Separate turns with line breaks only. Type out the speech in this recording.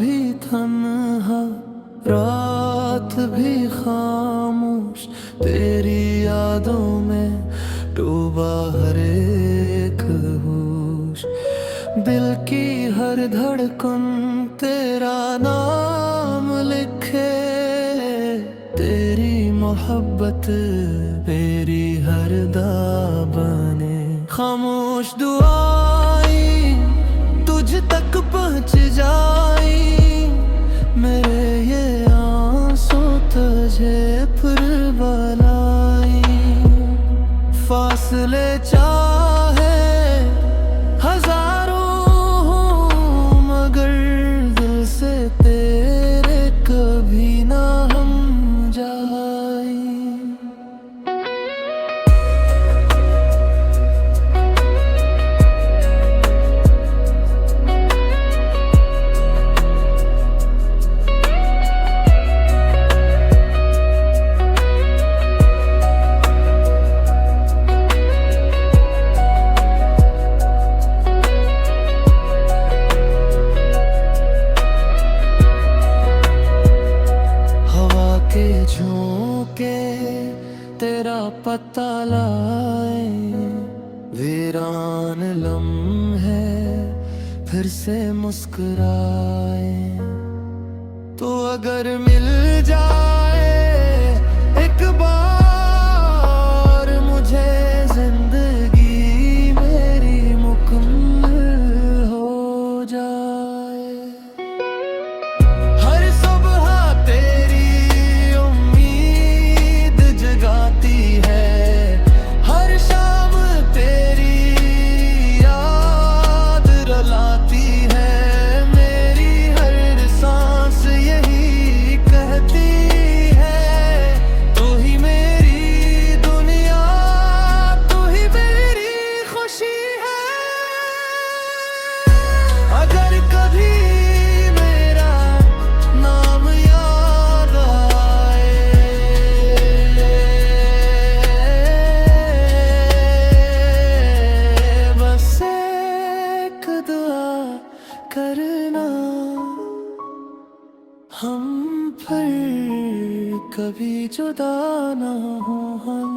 भी तन्हा, रात भी खामोश, तेरी यादों में डूबा हर एक होश। दिल की हर धड़कन तेरा नाम लिखे, तेरी मोहब्बत मेरी हर दामने। खामोश दुआएं तुझ तक पहुँच जाई, मेरे ये आंसू तुझे फिर बुलाई। फासले चाहे हजारों हों, मगर दिल से तेरे कभी ना हम जाए। झोंके तेरा पता लाए, वीरान लम्हे फिर से मुस्कुराए। तो अगर मिल जाए एक बार मुझे, जिंदगी मेरी मुकम्मल हो जाए। हर सुबह तेरी अगर कभी मेरा नाम याद आए, बस एक दुआ करना, हम फिर कभी जुदा ना हो हम।